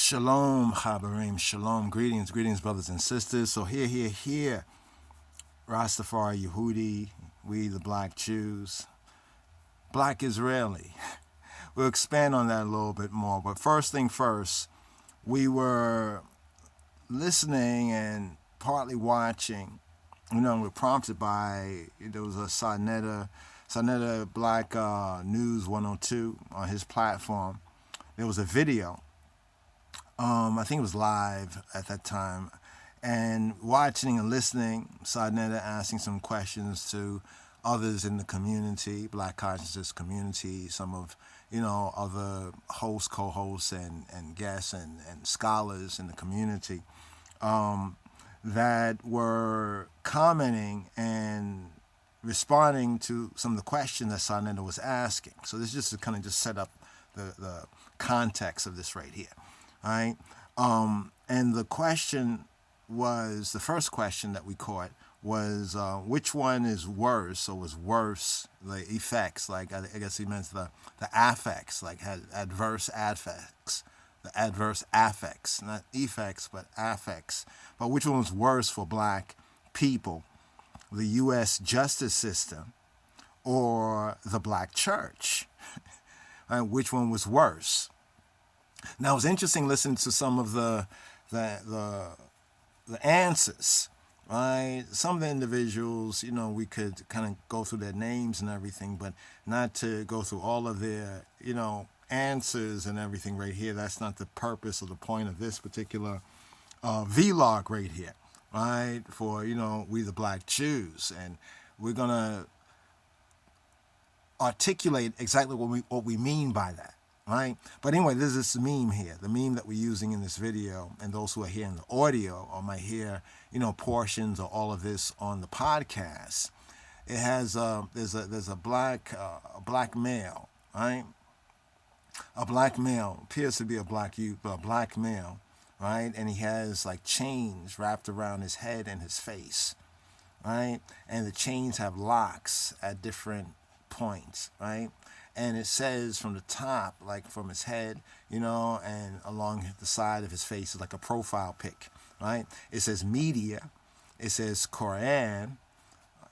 Shalom, Habarim, Shalom. Greetings, brothers and sisters. So here, Rastafari Yehudi, we the Black Jews, Black Israeli. We'll expand on that a little bit more. But first thing first, we were listening and partly watching. We're prompted by, there was a Sarnetta Black News 102 on his platform. There was a video. I think it was live at that time, and watching and listening, Sarnetta asking some questions to others in the community, Black consciousness community, some of, other hosts, co-hosts, and guests and scholars in the community that were commenting and responding to some of the questions that Sarnetta was asking. So this is just to kind of just set up the context of this right here. All right, and the question was, the first question that we caught was, which one is worse, or was worse, the effects, like I guess he meant the affects, like had adverse affects, the adverse affects, not effects, but affects. But which one was worse for Black people, the U.S. justice system or the Black church? Right, which one was worse? Now, it was interesting listening to some of the answers, right? Some of the individuals, we could kind of go through their names and everything, but not to go through all of their, answers and everything right here. That's not the purpose or the point of this particular vlog right here, right? For, we the Black Jews. And we're going to articulate exactly what we mean by that. Right? But anyway, there's this meme here, the meme that we're using in this video, and those who are hearing the audio or might hear, portions or all of this on the podcast. It has there's a black male, right? A black male appears to be a black youth, but a black male, right? And he has like chains wrapped around his head and his face, right? And the chains have locks at different points, right? And it says from the top, like from his head, and along the side of his face is like a profile pic, right? It says media, it says Quran,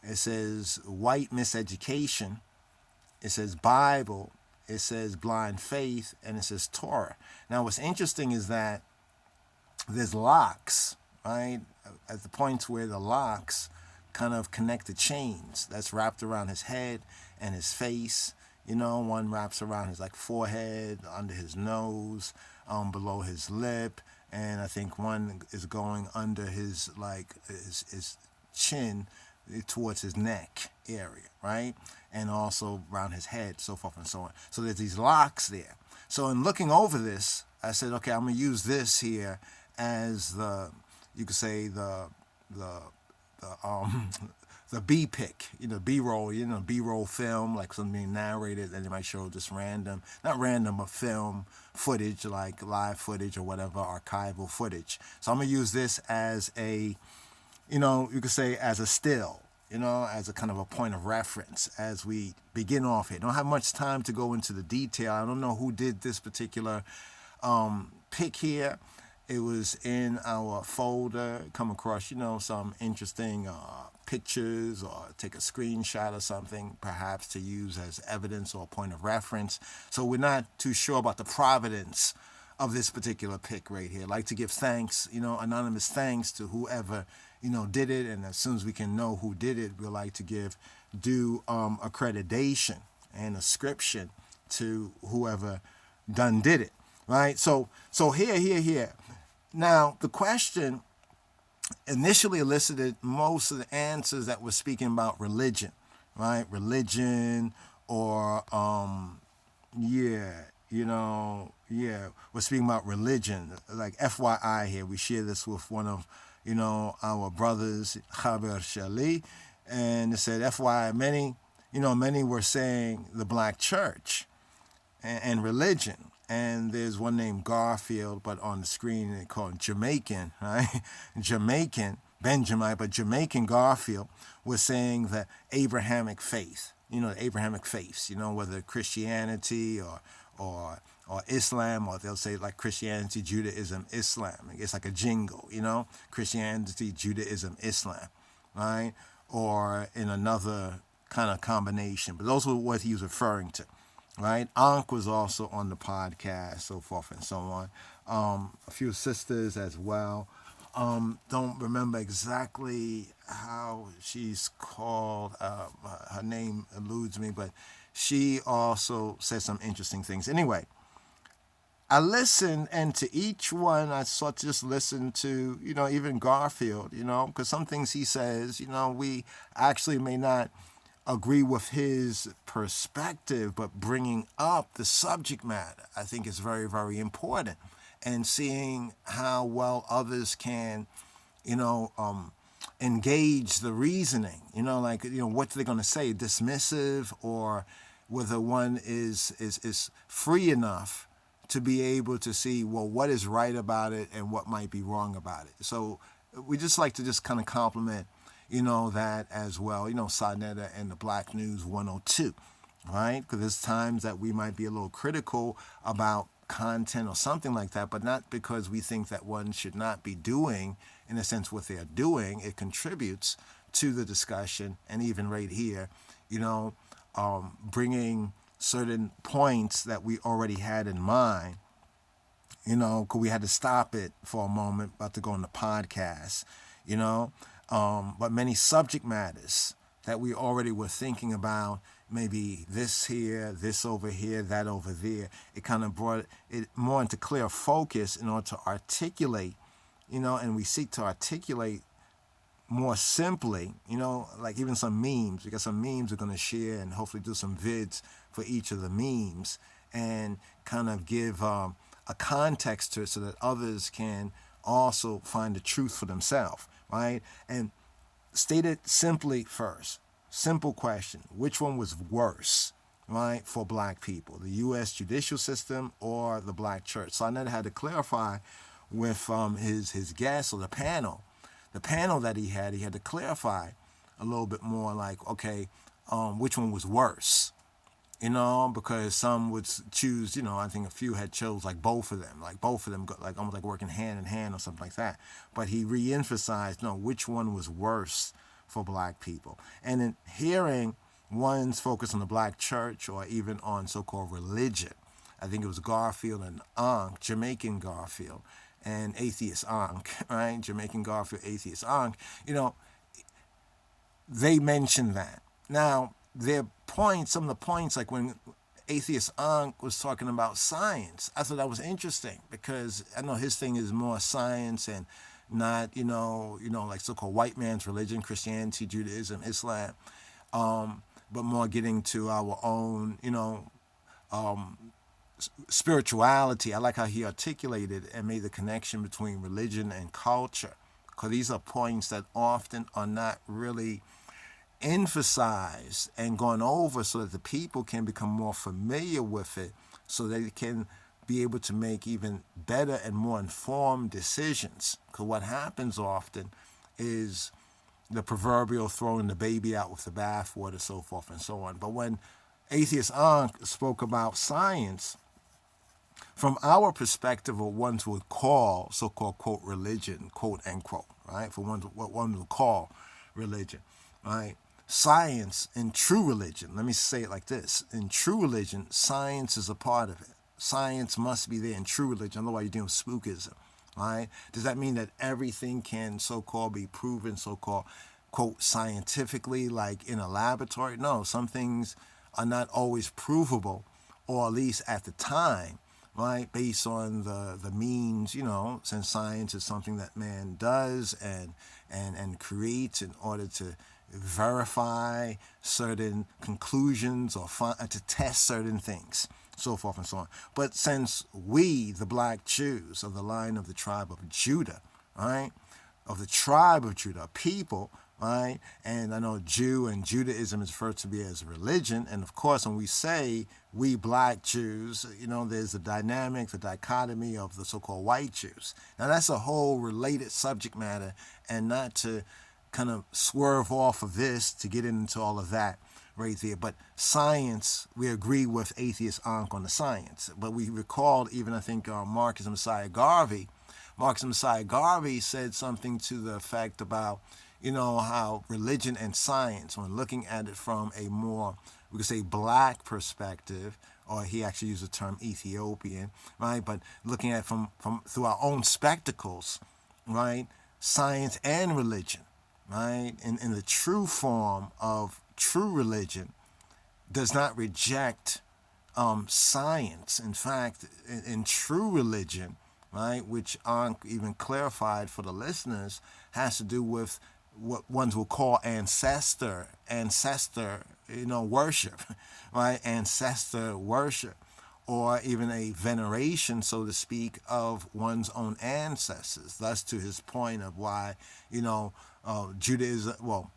it says white miseducation, it says Bible, it says blind faith, and it says Torah. Now, what's interesting is that there's locks, right? At the points where the locks kind of connect the chains that's wrapped around his head and his face. One wraps around his forehead, under his nose, below his lip, and I think one is going under his his chin towards his neck area, right? And also around his head, so forth and so on. So there's these locks there. So in looking over this, I said, okay, I'm gonna use this here as you could say the B pic, B-roll, B-roll film, like something being narrated, and they might show just not random, but film footage, like live footage or whatever, archival footage. So I'm going to use this as a, you could say as a still, as a kind of a point of reference as we begin off here. Don't have much time to go into the detail. I don't know who did this particular pic here. It was in our folder, come across, some interesting pictures, or take a screenshot or something, perhaps to use as evidence or a point of reference. So we're not too sure about the providence of this particular pic right here. I'd like to give thanks, anonymous thanks to whoever, did it. And as soon as we can know who did it, we'd like to give due accreditation and ascription to whoever did it. Right? So here. Now, the question initially elicited most of the answers that were speaking about religion, right? Religion or, we're speaking about religion. Like FYI here, we share this with one of, our brothers, Haber Shali, and it said, FYI, many were saying the Black church and religion. And there's one named Garfield, but on the screen they call him Jamaican, right? Jamaican, Benjamin, but Jamaican Garfield was saying the Abrahamic faith, the Abrahamic faiths, whether Christianity or or Islam, or they'll say like Christianity, Judaism, Islam. It's like a jingle, Christianity, Judaism, Islam, right? Or in another kind of combination. But those were what he was referring to, right? Ankh was also on the podcast, so forth and so on. A few sisters as well. Don't remember exactly how she's called. Her name eludes me, but she also said some interesting things. Anyway, I listened, and to each one, I sort of just listened to, even Garfield, because some things he says, we actually may not agree with his perspective, but bringing up the subject matter, I think is very, very important. And seeing how well others can, engage the reasoning, what they're going to say, dismissive, or whether one is free enough to be able to see, well, what is right about it and what might be wrong about it. So we just like to just kind of compliment, that as well, Sarnetta and the Black News 102, right? Because there's times that we might be a little critical about content or something like that, but not because we think that one should not be doing, in a sense, what they are doing. It contributes to the discussion, and even right here, bringing certain points that we already had in mind, because we had to stop it for a moment, about to go on the podcast, but many subject matters that we already were thinking about, maybe this here, this over here, that over there. It kind of brought it more into clear focus in order to articulate, and we seek to articulate more simply, like even some memes. We got some memes we're going to share, and hopefully do some vids for each of the memes, and kind of give a context to it so that others can also find the truth for themselves, right? And state it simply first. Simple question: which one was worse, right, for Black people, the U.S. judicial system or the Black church? So I never had to clarify with his guest, or the panel that he had to clarify a little bit more, like, okay, which one was worse, because some would choose, I think a few had chose like both of them, like almost like working hand in hand or something like that. But he re-emphasized, which one was worse for Black people. And in hearing one's focus on the Black church, or even on so-called religion, I think it was Garfield and Ankh, Jamaican Garfield, and atheist Ankh, right? Jamaican Garfield, atheist Ankh, they mentioned that. Now, some of the points, like when atheist Ankh was talking about science, I thought that was interesting, because I know his thing is more science and not, like so-called white man's religion, Christianity, Judaism, Islam, but more getting to our own, spirituality. I like how he articulated and made the connection between religion and culture, because these are points that often are not really emphasized and gone over, so that the people can become more familiar with it, so they can be able to make even better and more informed decisions. Because what happens often is the proverbial throwing the baby out with the bathwater, so forth and so on. But when atheist Ankh spoke about science, from our perspective, what one would call so-called, quote, religion, quote, unquote, right? For what one would call religion, right? Science in true religion, let me say it like this: in true religion, science is a part of it. Science must be there in true religion, otherwise you're dealing with spookism, right? Does that mean that everything can so-called be proven, so-called, quote, scientifically, like in a laboratory? No, some things are not always provable, or at least at the time, right, based on the means, since science is something that man does and creates in order to verify certain conclusions, or to test certain things, so forth and so on. But since we, the Black Jews of the line of the tribe of Judah, right, of the tribe of Judah, people, right, and I know Jew and Judaism is referred to be as religion, and of course when we say we Black Jews, there's the dynamic, the dichotomy of the so-called white Jews. Now that's a whole related subject matter, and not to kind of swerve off of this to get into all of that right there. But science, we agree with atheist Ankh on the science. But we recalled even, I think, Marcus Messiah Garvey. Marcus Messiah Garvey said something to the effect about, how religion and science, when looking at it from a more, we could say, black perspective, or he actually used the term Ethiopian, right? But looking at it from through our own spectacles, right? Science and religion, right? In the true form of true religion does not reject science. In fact, in true religion, right, which Ankh even clarified for the listeners, has to do with what ones will call ancestor, worship, right? Ancestor worship, or even a veneration, so to speak, of one's own ancestors. Thus, to his point of why, Judaism, well,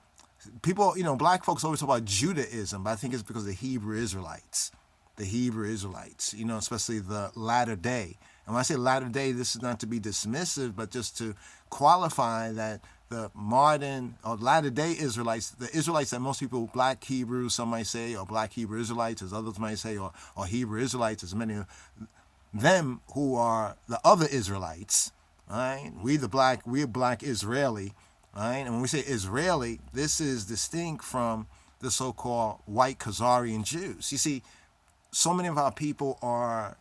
people, black folks always talk about Judaism, but I think it's because of the Hebrew Israelites, especially the latter day. And when I say latter day, this is not to be dismissive, but just to qualify that the modern or latter day Israelites, the Israelites that most people, black Hebrews, some might say, or black Hebrew Israelites, as others might say, or Hebrew Israelites, as many of them who are the other Israelites, right? We're black Israeli, right? And when we say Israeli, this is distinct from the so-called white Khazarian Jews. You see, so many of our people are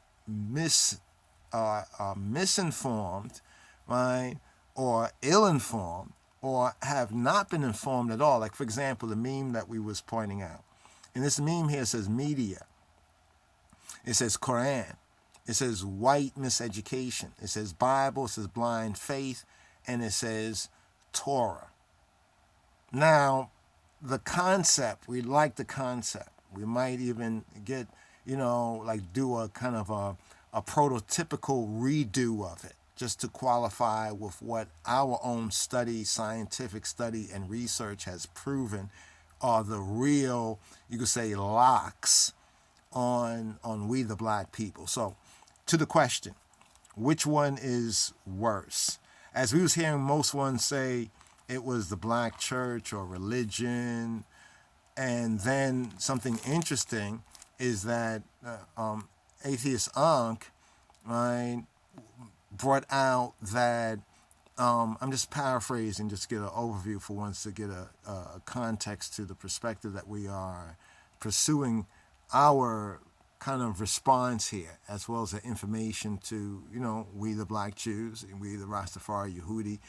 misinformed, right, or ill-informed, or have not been informed at all. Like, for example, the meme that we was pointing out. And this meme here says media. It says Quran. It says white miseducation. It says Bible. It says blind faith. And it says Torah. Now, the concept, we like the concept. We might even get, do a kind of a prototypical redo of it, just to qualify with what our own study, scientific study and research has proven are the real, you could say, locks on we the black people. So, to the question, which one is worse? As we was hearing most ones say it was the black church or religion, and then something interesting is that atheist Ankh, right, brought out that, I'm just paraphrasing, just to get an overview for once, to get a context to the perspective that we are pursuing our kind of response here, as well as the information to, we the black Jews, and we the Rastafari Yehudi,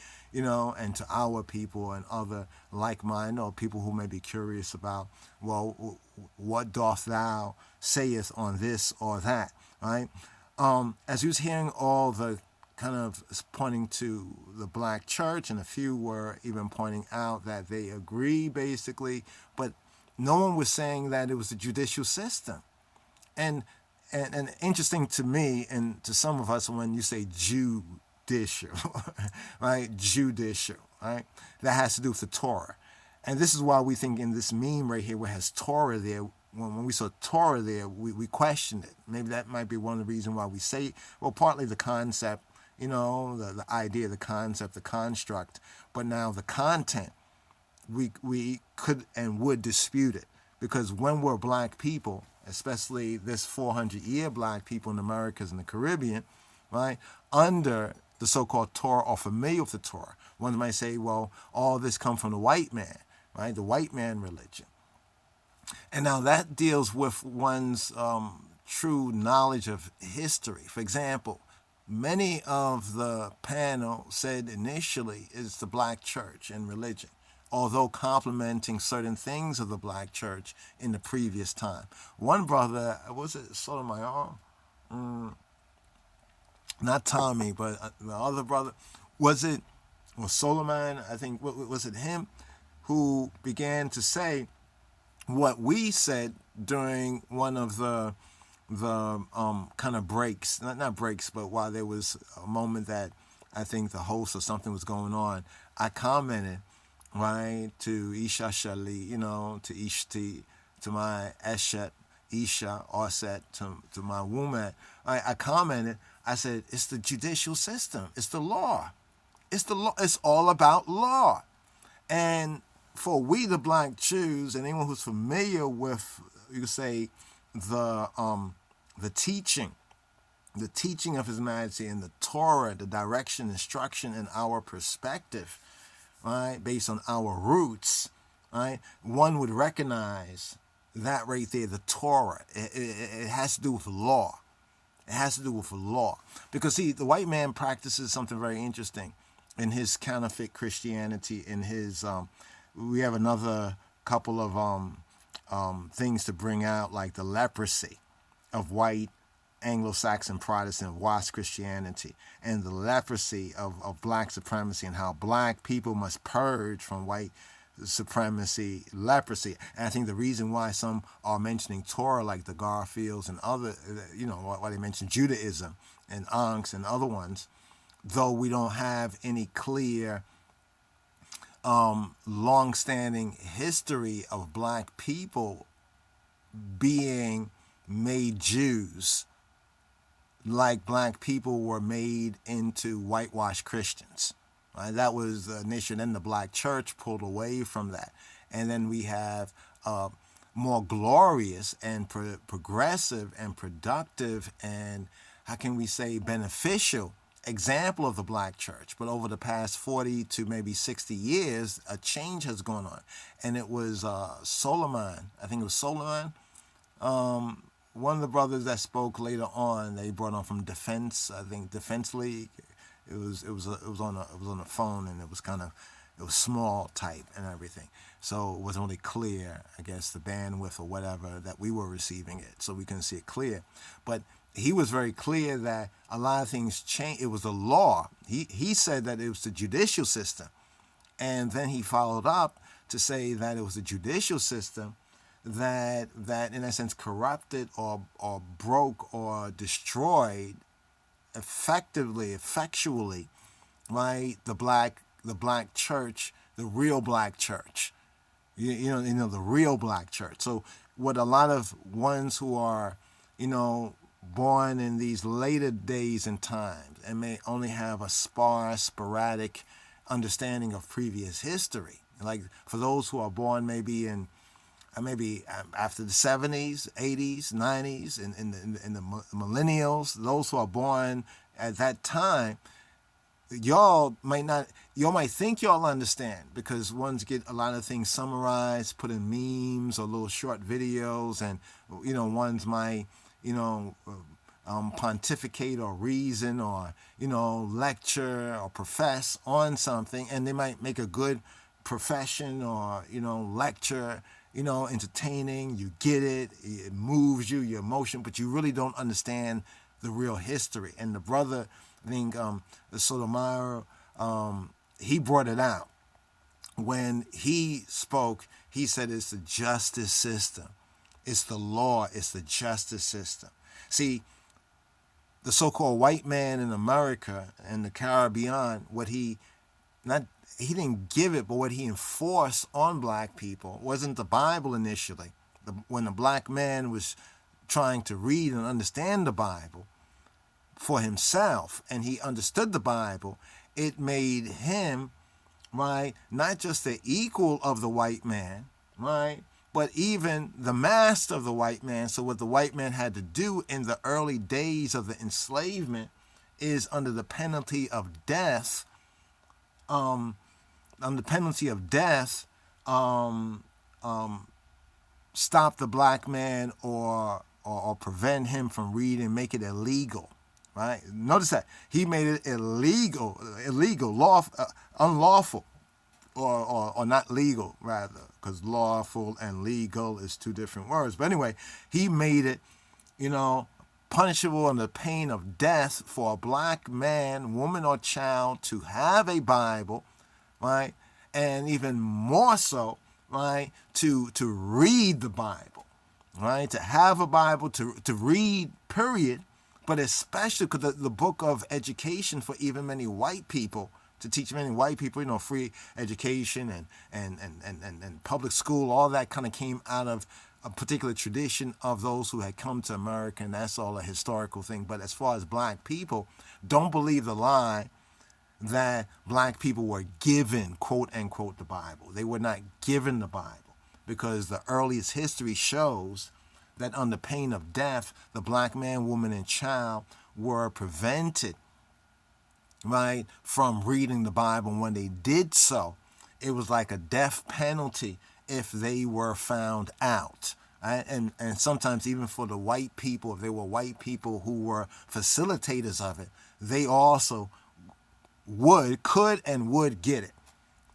and to our people and other like-minded, or people who may be curious about, well, what doth thou sayest on this or that, right? As you was hearing all the kind of pointing to the black church, and a few were even pointing out that they agree basically, but no one was saying that it was the judicial system. And interesting to me and to some of us when you say judicial, right? Judicial, right? That has to do with the Torah. And this is why we think in this meme right here where it has Torah there, when we saw Torah there, we questioned it. Maybe that might be one of the reasons why we say, well, partly the concept, the idea, the concept, the construct, but now the content, we could and would dispute it. Because when we're black people, especially this 400-year black people in the Americas and the Caribbean, right, under the so-called Torah or familiar with the Torah, one might say, well, all this comes from the white man, right, the white man religion. And now that deals with one's true knowledge of history. For example, many of the panel said initially it's the black church and religion, although complimenting certain things of the black church in the previous time. One brother, was it Sotomayor? Not Tommy, but the other brother, was Solomon? I think, was it him who began to say what we said during one of the kind of breaks, not breaks, but while there was a moment that I think the host or something was going on, I commented, right, to Isha Shali, to Ishti, to my Eshet, Isha, Orset, to my woman. I commented, I said, it's the judicial system. It's the law. It's the law. It's all about law. And for we the black Jews, and anyone who's familiar with, you could say, the teaching, the teaching of His Majesty and the Torah, the direction, instruction, and our perspective, right, based on our roots, right, one would recognize that right there, the Torah. It has to do with law. It has to do with law. Because, see, the white man practices something very interesting in his counterfeit Christianity, in his, we have another couple of things to bring out, like the leprosy of white Anglo-Saxon Protestant WASP Christianity, and the leprosy of black supremacy, and how black people must purge from white supremacy, leprosy. And I think the reason why some are mentioning Torah, like the Garfields and other, why they mention Judaism and Ankhs and other ones, though we don't have any clear long-standing history of black people being made Jews, like black people were made into whitewashed Christians. Right? That was the initial. Then the black church pulled away from that. And then we have more glorious and progressive and productive and, how can we say, beneficial example of the black church. But over the past 40 to maybe 60 years, a change has gone on. And it was Solomon, I think it was Solomon, one of the brothers that spoke later on, they brought on from Defense League. It was on a phone, and it was small type and everything. So it wasn't really clear, I guess, the bandwidth or whatever that we were receiving it, so we couldn't see it clear. But he was very clear that a lot of things changed. It was the law. He said that it was the judicial system, and then he followed up to say that it was the judicial system that in a sense corrupted or broke or destroyed effectually, right, the black church, the real black church, the real black church. So what a lot of ones who are, born in these later days and times and may only have a sporadic understanding of previous history, like for those who are born maybe after the 70s, 80s, 90s, in the millennials, those who are born at that time, y'all might think y'all understand, because ones get a lot of things summarized, put in memes or little short videos, and ones might pontificate or reason or lecture or profess on something, and they might make a good profession or lecture, entertaining, you get it, it moves you, your emotion, but you really don't understand the real history. And the brother, I think, Sotomayor, he brought it out. When he spoke, he said it's the justice system. It's the law, it's the justice system. See, the so-called white man in America and the Caribbean, he didn't give it, but what he enforced on black people wasn't the Bible initially. When the black man was trying to read and understand the Bible for himself, and he understood the Bible, it made him, right, not just the equal of the white man, right, but even the master of the white man. So what the white man had to do in the early days of the enslavement is, under the penalty of death, stop the black man or prevent him from reading, make it illegal, right? Notice that he made it illegal, unlawful, or not legal, rather, because lawful and legal is two different words. But anyway, he made it, punishable under pain of death for a black man, woman, or child to have a Bible, right? And even more so, right, to read the Bible, right? To have a Bible, to read, period, but especially because the book of education for even many white people, to teach many white people, free education and public school, all that kind of came out of a particular tradition of those who had come to America, and that's all a historical thing. But as far as black people, don't believe the lie that black people were given, quote unquote, the Bible. They were not given the Bible, because the earliest history shows that under pain of death, the black man, woman, and child were prevented, right, from reading the Bible. And when they did so, it was like a death penalty if they were found out. Right? And sometimes even for the white people, if they were white people who were facilitators of it, they also could get it.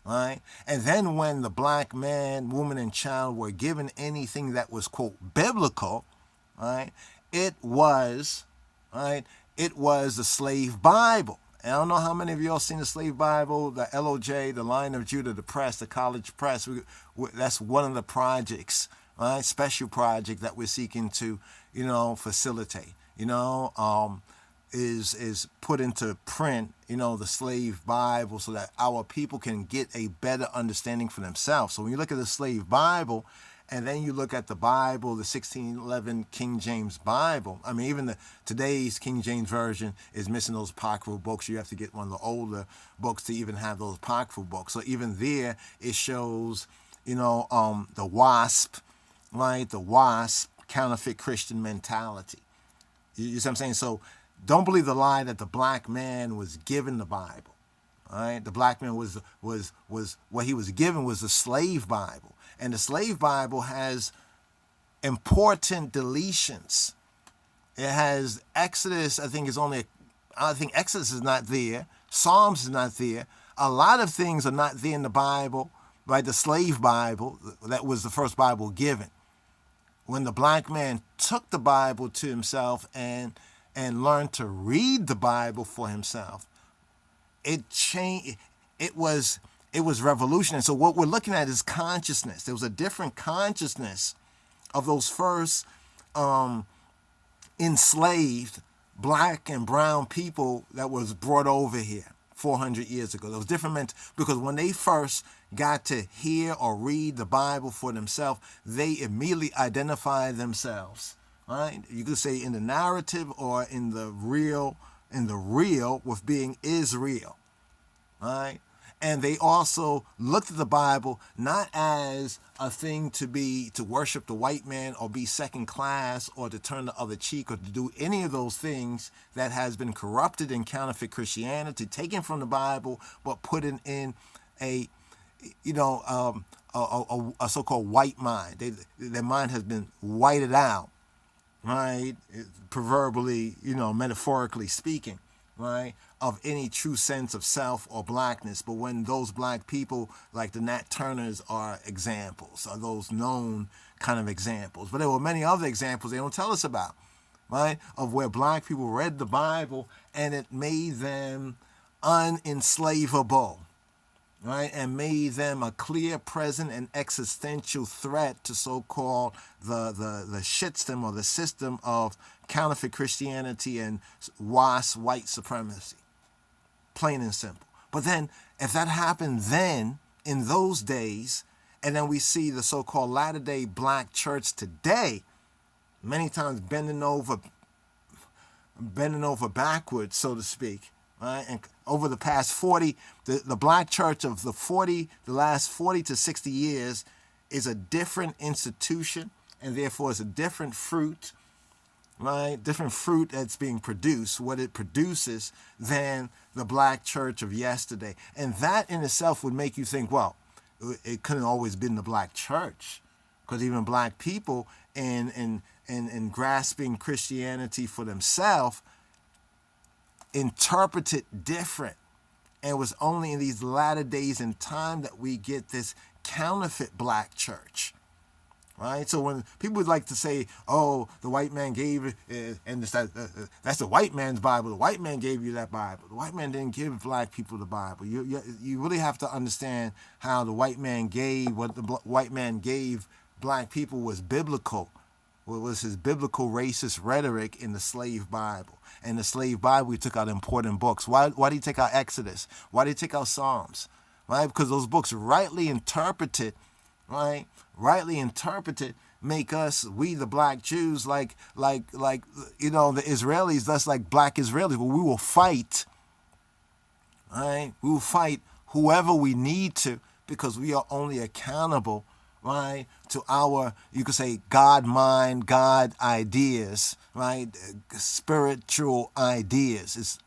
Right? And then when the black man, woman, and child were given anything that was, quote, biblical, right, it was the slave Bible. And I don't know how many of y'all seen the slave Bible, the LOJ, the Lion of Judah, the press, the college press. That's one of the projects, right? Special project that we're seeking to, facilitate. Is put into print, the slave Bible, so that our people can get a better understanding for themselves. So when you look at the slave Bible, and then you look at the Bible, the 1611 King James Bible. I mean, even today's King James Version is missing those apocryphal books. You have to get one of the older books to even have those apocryphal books. So even there, it shows, the WASP, right? The WASP, counterfeit Christian mentality. You see what I'm saying? So don't believe the lie that the black man was given the Bible. All right? The black man was what he was given was the slave Bible. And the slave Bible has important deletions. It has Exodus, I think Exodus is not there. Psalms is not there. A lot of things are not there in the Bible, right? The slave Bible, that was the first Bible given. When the black man took the Bible to himself and learned to read the Bible for himself, it changed. It was revolutionary. So what we're looking at is consciousness. There was a different consciousness of those first enslaved black and brown people that was brought over here 400 years ago. There was different because when they first got to hear or read the Bible for themselves, they immediately identified themselves. Right? You could say in the narrative or in the real with being Israel. Right? And they also looked at the Bible not as a thing to worship the white man or be second class or to turn the other cheek or to do any of those things that has been corrupted in counterfeit Christianity, taken from the Bible, but put in a so-called white mind. Their mind has been whited out, right? Proverbially, metaphorically speaking, right? Of any true sense of self or blackness. But when those black people like the Nat Turners are examples, are those known kind of examples. But there were many other examples they don't tell us about, right? Of where black people read the Bible and it made them unenslavable, right? And made them a clear, present, and existential threat to so-called the shitstem or the system of counterfeit Christianity and WASP, white supremacy. Plain and simple. But then, if that happened then, in those days, and then we see the so-called Latter-day Black church today, many times bending over backwards, so to speak, right? And over the past 40, the black church of the last 40 to 60 years is a different institution, and therefore it's a different fruit, right? Different fruit that's being produced, what it produces, than the black church of yesterday. And that in itself would make you think, well, it couldn't always been the black church, because even black people in grasping Christianity for themselves interpreted different. And it was only in these latter days in time that we get this counterfeit black church. Right? So when people would like to say, oh, the white man gave it, and that's the white man's Bible. The white man gave you that Bible. The white man didn't give black people the Bible. You really have to understand how the white man gave, what the white man gave black people was biblical. What was his biblical racist rhetoric in the slave Bible. And the slave Bible, he took out important books. Why did he take out Exodus? Why did he take out Psalms? Right? Because those books rightly interpreted, right? Rightly interpreted, make us, we the black Jews, like the Israelis, that's like black Israelis. But we will fight, right? We will fight whoever we need to, because we are only accountable, right, to our, you could say, God mind, God ideas, right, spiritual ideas.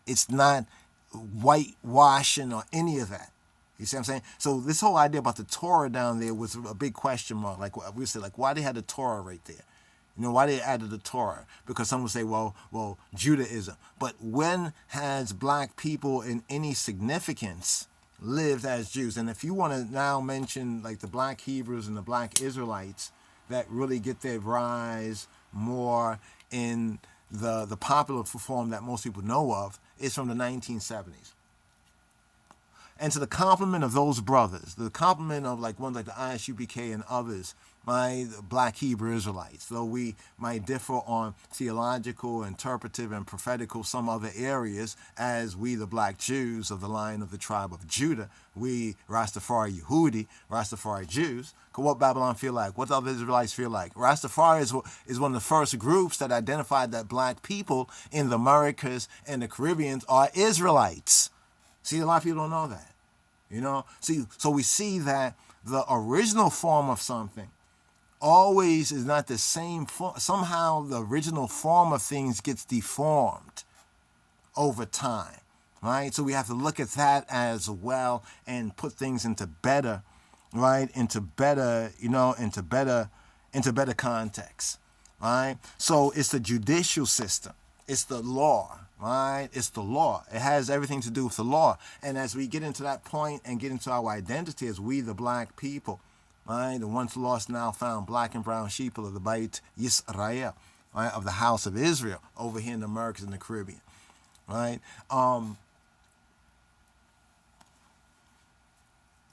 It's not whitewashing or any of that. You see what I'm saying? So this whole idea about the Torah down there was a big question mark. Like we said, like why they had the Torah right there? You know, why they added the Torah? Because some would say, well, Judaism. But when has black people in any significance lived as Jews? And if you want to now mention like the black Hebrews and the black Israelites that really get their rise more in the popular form that most people know of, is from the 1970s. And to the compliment of those brothers, the compliment of like ones like the ISUPK and others, my black Hebrew Israelites, though we might differ on theological, interpretive, and prophetical some other areas, as we the black Jews of the line of the tribe of Judah, we Rastafari Yehudi, Rastafari Jews, what Babylon feel like? What the other Israelites feel like? Rastafari is one of the first groups that identified that black people in the Americas and the Caribbean are Israelites. See, a lot of people don't know that. You know? See, so we see that the original form of something always is not the same form. Somehow the original form of things gets deformed over time, right? So we have to look at that as well and put things into better, right? Into better context, right? So it's the judicial system. It's the law, right? It's the law. It has everything to do with the law. And as we get into that point and get into our identity as we, the black people, right? The once lost, now found black and brown sheep of the Beit Yisrael, right? Of the house of Israel over here in the Americas and the Caribbean, right?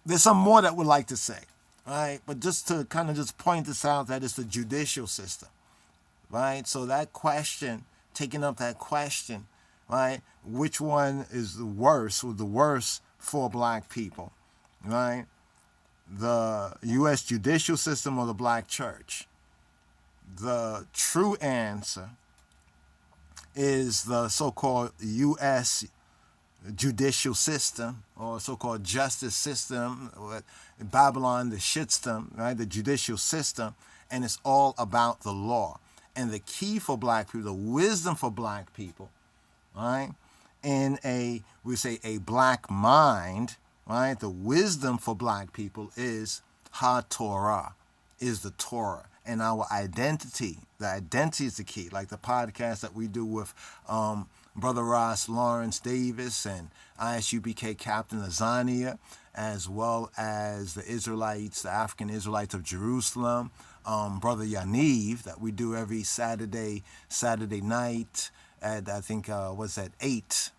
There's some more that we'd like to say, right? But just to kind of just point this out, that it's the judicial system, right? So that question, taking up that question, right? Which one is the worst, or the worst for black people, right? The U.S. judicial system or the black church? The true answer is the so-called U.S. judicial system, or so-called justice system, or Babylon, the shitstem, right? The judicial system, and it's all about the law. And the key for black people, the wisdom for black people, right? In we say a black mind, right? The wisdom for black people is HaTorah, is the Torah. And our identity, the identity is the key. Like the podcast that we do with Brother Ross Lawrence Davis and ISUPK Captain Azania, as well as the Israelites, the African Israelites of Jerusalem, Brother Yaniv, that we do every Saturday night at, I think, what's that, 8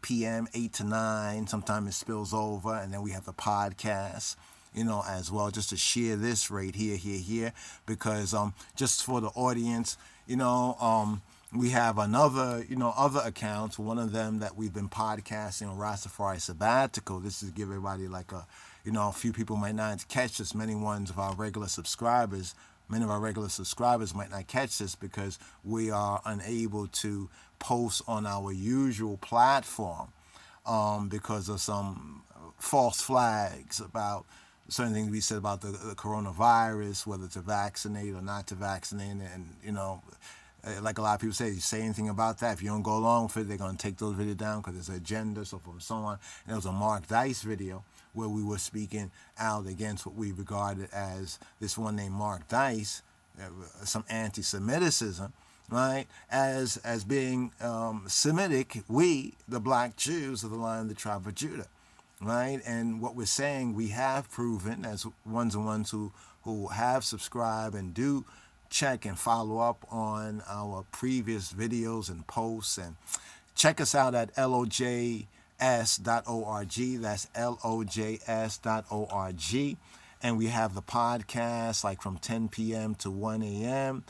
p.m., 8 to 9. Sometimes it spills over, and then we have the podcast, you know, as well, just to share this right here, because just for the audience, you know, we have another, you know, other accounts. One of them that we've been podcasting on Rastafari Sabbatical. This is to give everybody like a, you know, a few people might not catch this. Many of our regular subscribers might not catch this because we are unable to post on our usual platform because of some false flags about certain things we said about the coronavirus, whether to vaccinate or not to vaccinate. And, you know, like a lot of people say, you say anything about that, if you don't go along with it, they're going to take those videos down because there's an agenda, so forth and so on. And there was a Mark Dice video where we were speaking out against what we regarded as this one named Mark Dice, some anti-Semitism, right, as being Semitic, we, the black Jews of the line of the tribe of Judah, right? And what we're saying, we have proven, as ones who have subscribed and do check and follow up on our previous videos and posts, and check us out at LOJS.org. That's LOJS.org. And we have the podcast like from 10 p.m. to 1 a.m.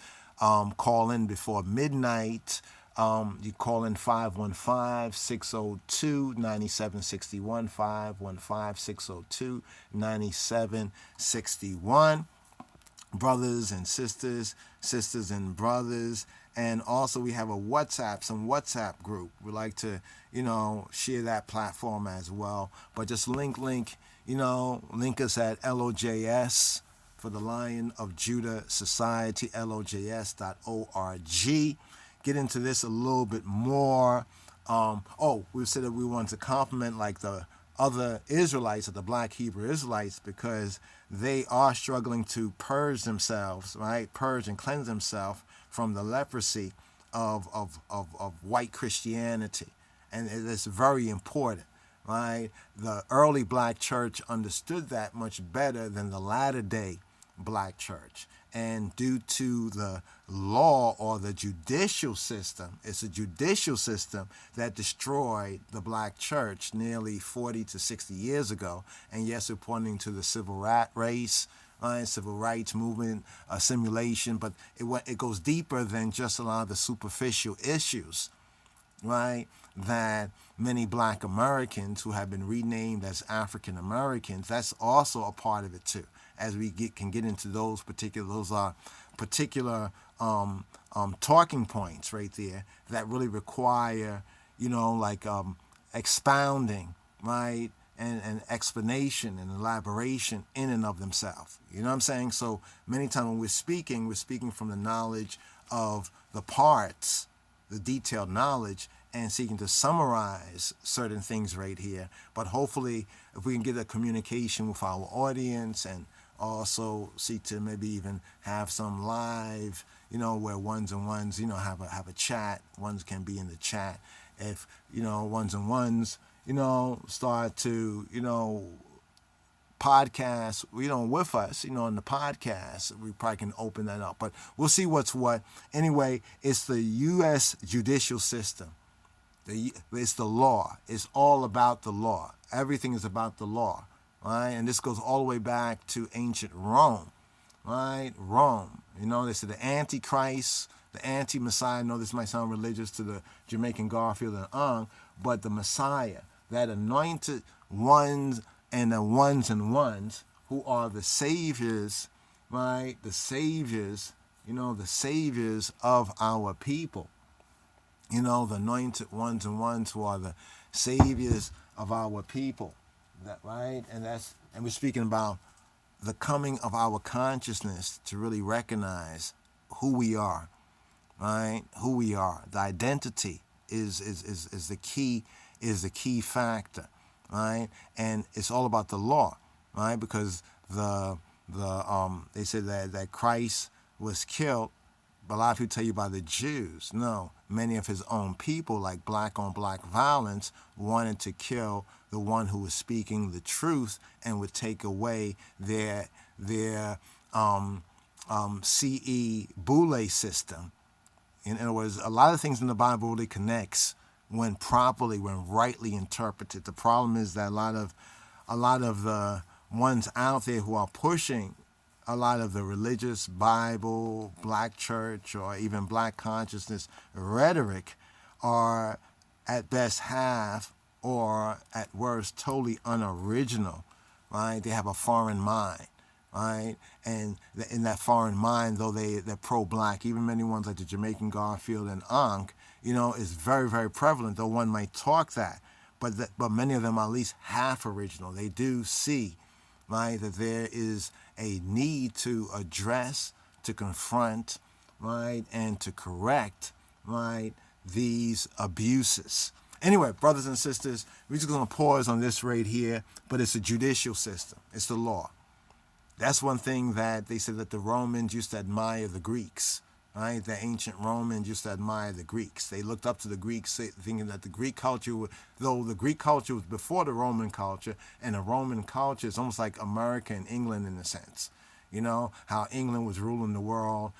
Call in before midnight. You call in 515-602-9761, 515-602-9761. Brothers and sisters and brothers And also we have some WhatsApp group. We like to, share that platform as well. But just link us at LOJS for the Lion of Judah Society, LOJS.org. Get into this a little bit more. We said that we wanted to compliment like the other Israelites, or the black Hebrew Israelites, because they are struggling to purge themselves, right? Purge and cleanse themselves from the leprosy of white Christianity. And it's very important, right? The early black church understood that much better than the latter day black church. And due to the law, or the judicial system, it's a judicial system that destroyed the black church nearly 40 to 60 years ago. And yes, we're pointing to the civil rights movement, simulation, but it goes deeper than just a lot of the superficial issues, right? That many black Americans who have been renamed as African Americans, that's also a part of it too. As we can get into those are particular talking points right there that really require, expounding, right? And explanation and elaboration in and of themselves. You know what I'm saying? So many times when we're speaking from the knowledge of the parts, the detailed knowledge, and seeking to summarize certain things right here. But hopefully, if we can get a communication with our audience, and also seek to maybe even have some live, where ones and ones, have a chat. Ones can be in the chat. If, ones and ones, start to, podcast, with us, in the podcast, we probably can open that up. But we'll see what's what. Anyway, it's the U.S. judicial system. It's the law. It's all about the law. Everything is about the law, right? And this goes all the way back to ancient Rome, right? Rome. They said the Antichrist, the anti-Messiah. I know this might sound religious to the Jamaican Garfield and Ong, but the Messiah, that anointed ones and the ones who are the saviors, right? The saviors, the saviors of our people. The anointed ones and ones who are the saviors of our people. That right? And we're speaking about the coming of our consciousness to really recognize who we are, right? Who we are. The identity is the key factor, right? And it's all about the law, right? Because they said that Christ was killed, but a lot of people tell you by the Jews. No, many of his own people, like black on black violence, wanted to kill the one who was speaking the truth and would take away their CE Boule system. In other words, a lot of things in the Bible really connects when rightly interpreted. The problem is that a lot of the ones out there who are pushing a lot of the religious Bible, black church, or even black consciousness rhetoric are at best half, or at worst totally unoriginal, right? They have a foreign mind, right? And in that foreign mind, though they're pro-black, even many ones like the Jamaican Garfield and Ankh, is very, very prevalent, though one might talk that. But many of them are at least half original. They do see, right, that there is a need to address, to confront, right, and to correct, right, these abuses. Anyway, brothers and sisters, we're just going to pause on this right here, but it's a judicial system. It's the law. That's one thing that they said that the Romans used to admire the Greeks, right? The ancient Romans used to admire the Greeks. They looked up to the Greeks, thinking that the Greek culture, though the Greek culture was before the Roman culture, and the Roman culture is almost like America and England in a sense. How England was ruling the world,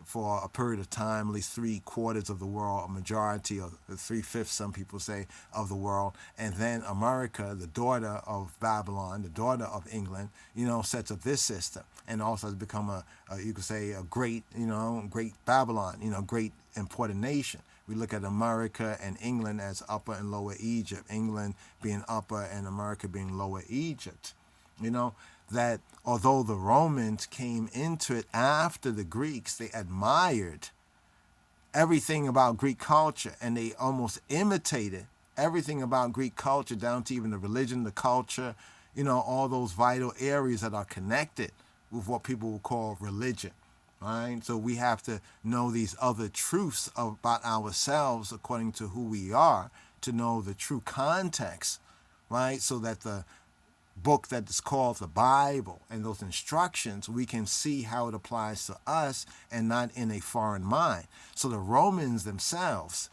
for a period of time, at least 3/4 of the world, a majority, or 3/5, some people say, of the world. And then America, the daughter of Babylon, the daughter of England, sets up this system, and also has become you could say, a great, great Babylon, great important nation. We look at America and England as Upper and Lower Egypt, England being Upper and America being Lower Egypt. that although the Romans came into it after the Greeks, they admired everything about Greek culture, and they almost imitated everything about Greek culture, down to even the religion, the culture, all those vital areas that are connected with what people will call religion, right? So we have to know these other truths about ourselves according to who we are, to know the true context, right? So that the book that is called the Bible and those instructions, we can see how it applies to us and not in a foreign mind. So the Romans themselves,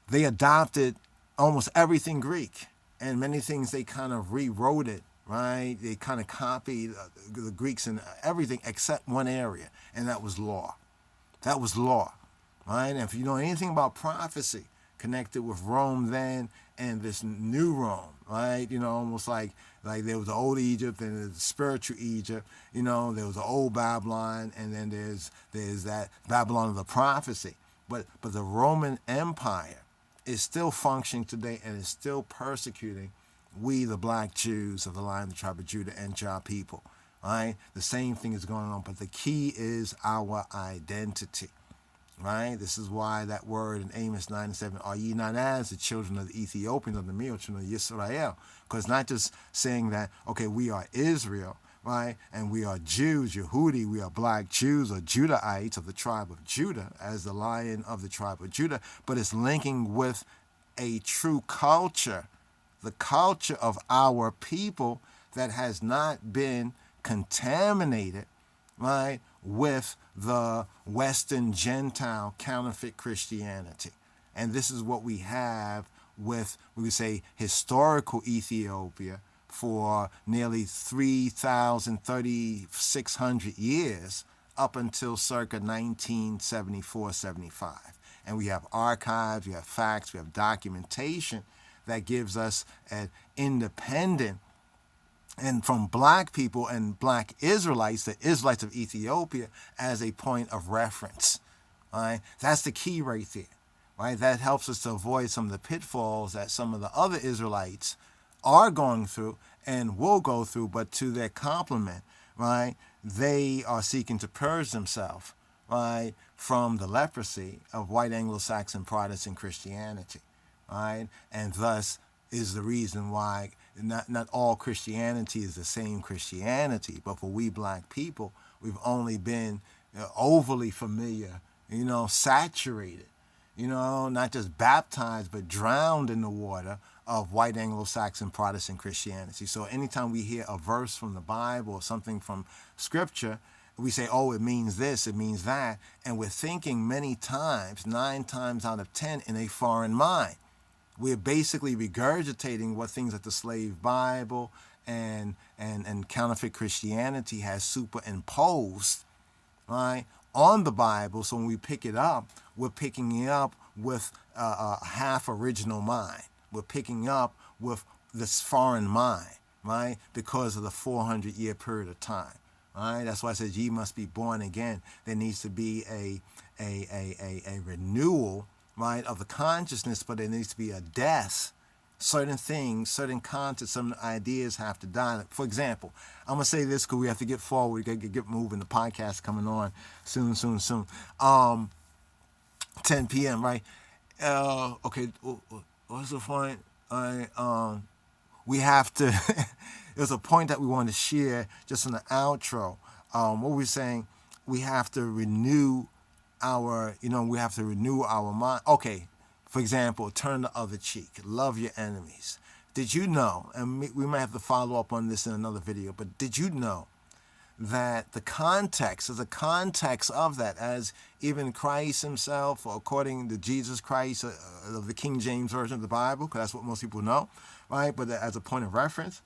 they adopted almost everything Greek, and many things they kind of rewrote it, right? They kind of copied the Greeks in everything except one area, and that was law. That was law, right? And if you know anything about prophecy connected with Rome then and this new Rome, right? Almost like there was the old Egypt and there's the spiritual Egypt. There was the old Babylon, and then there's that Babylon of the prophecy. But the Roman Empire is still functioning today and is still persecuting we, the black Jews of the line of the tribe of Judah, and our people. Right? The same thing is going on, but the key is our identity. Right? This is why that word in Amos 9:7, are ye not as the children of the Ethiopians of the meal, children of Israel? Because not just saying that, okay, we are Israel, right? And we are Jews, Yehudi, we are black Jews or Judahites of the tribe of Judah, as the lion of the tribe of Judah, but it's linking with a true culture, the culture of our people that has not been contaminated, right, with the Western Gentile counterfeit Christianity. And this is what we have with, we would say, historical Ethiopia for nearly 3,600 years up until circa 1974-75. And we have archives, we have facts, we have documentation that gives us an independent, and from black people and black Israelites, the Israelites of Ethiopia, as a point of reference. Right? That's the key right there. Right? That helps us to avoid some of the pitfalls that some of the other Israelites are going through and will go through, but to their compliment, right? They are seeking to purge themselves, right, from the leprosy of white Anglo-Saxon Protestant Christianity, right? And thus is the reason why not all Christianity is the same Christianity, but for we black people, we've only been overly familiar, saturated, not just baptized, but drowned in the water of white Anglo-Saxon Protestant Christianity. So anytime we hear a verse from the Bible or something from Scripture, we say, oh, it means this, it means that, and we're thinking many times, 9 times out of 10, in a foreign mind. We're basically regurgitating what things that the slave Bible and counterfeit Christianity has superimposed, right, on the Bible. So when we pick it up, we're picking it up with a half original mind. We're picking up with this foreign mind, right, because of the 400-year period of time. Right? That's why I said ye must be born again. There needs to be a renewal, right, of the consciousness, but there needs to be a death. Certain things, certain concepts, some ideas have to die. For example, I'm going to say this because we have to get forward. We got to get moving. The podcast coming on soon. 10 p.m., right? Okay, what's the point? We have to, there's a point that we want to share just in the outro. What we're saying, we have to renew our mind. Okay, for example, turn the other cheek, love your enemies. Did you know, and we might have to follow up on this in another video, but did you know that the context is a context of that, as even Christ himself, or according to Jesus Christ of the King James Version of the Bible, because that's what most people know, right? But as a point of reference,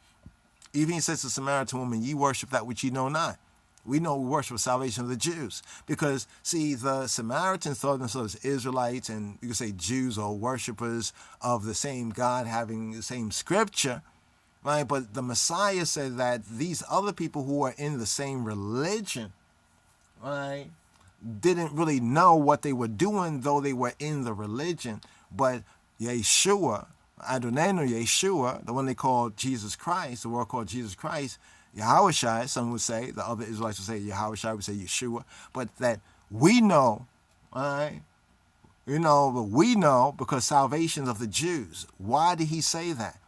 even he says to the Samaritan woman, ye worship that which ye know not. We know we worship the salvation of the Jews. Because, see, the Samaritans thought themselves Israelites, and you could say Jews or worshipers of the same God, having the same scripture, right? But the Messiah said that these other people who are in the same religion, right, didn't really know what they were doing, though they were in the religion. But Yeshua, Adonenu, Yeshua, the one they call Jesus Christ, the word called Jesus Christ, Yahushai, some would say, the other Israelites would say Yahushai, would say Yeshua, but that we know, all right, but we know because salvation of the Jews. Why did he say that?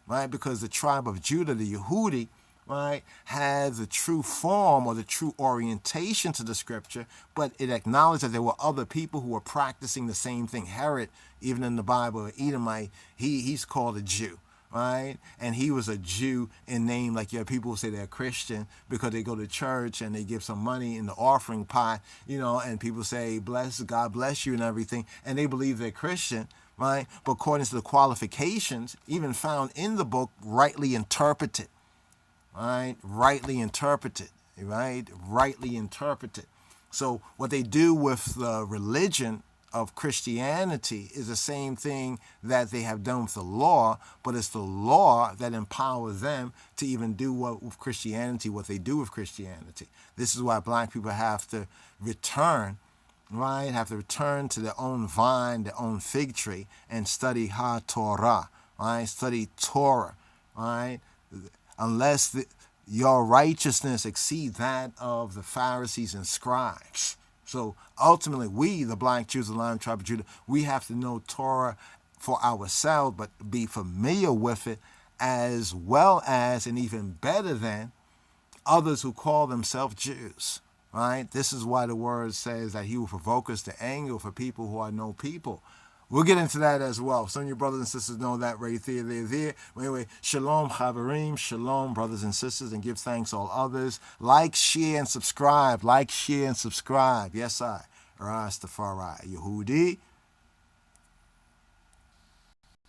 Right? Because the tribe of Judah, the Yehudi, right, had the true form or the true orientation to the scripture, but it acknowledged that there were other people who were practicing the same thing. Herod, even in the Bible, Edomite, he's called a Jew, right? And he was a Jew in name, like you have people who say they're Christian because they go to church and they give some money in the offering pot, and people say, bless, God bless you and everything, and they believe they're Christian, right? But according to the qualifications, even found in the book, rightly interpreted, right? Rightly interpreted, right? Rightly interpreted. So what they do with the religion of Christianity is the same thing that they have done with the law, but it's the law that empowers them to even do what they do with Christianity. This is why black people have to return, right? Have to return to their own vine, their own fig tree, and study Ha-Torah, right? Study Torah, right? Unless your righteousness exceed that of the Pharisees and scribes. So ultimately, we, the black Jews, the Lion Tribe of Judah, we have to know Torah for ourselves, but be familiar with it as well as, and even better than, others who call themselves Jews. Right? This is why the word says that he will provoke us to anger for people who are no people. We'll get into that as well. Some of your brothers and sisters know that right there. But anyway, shalom, chaverim, shalom, brothers and sisters, and give thanks all others. Like, share, and subscribe. Like, share, and subscribe. Yes, I, Rastafari, Yehudi,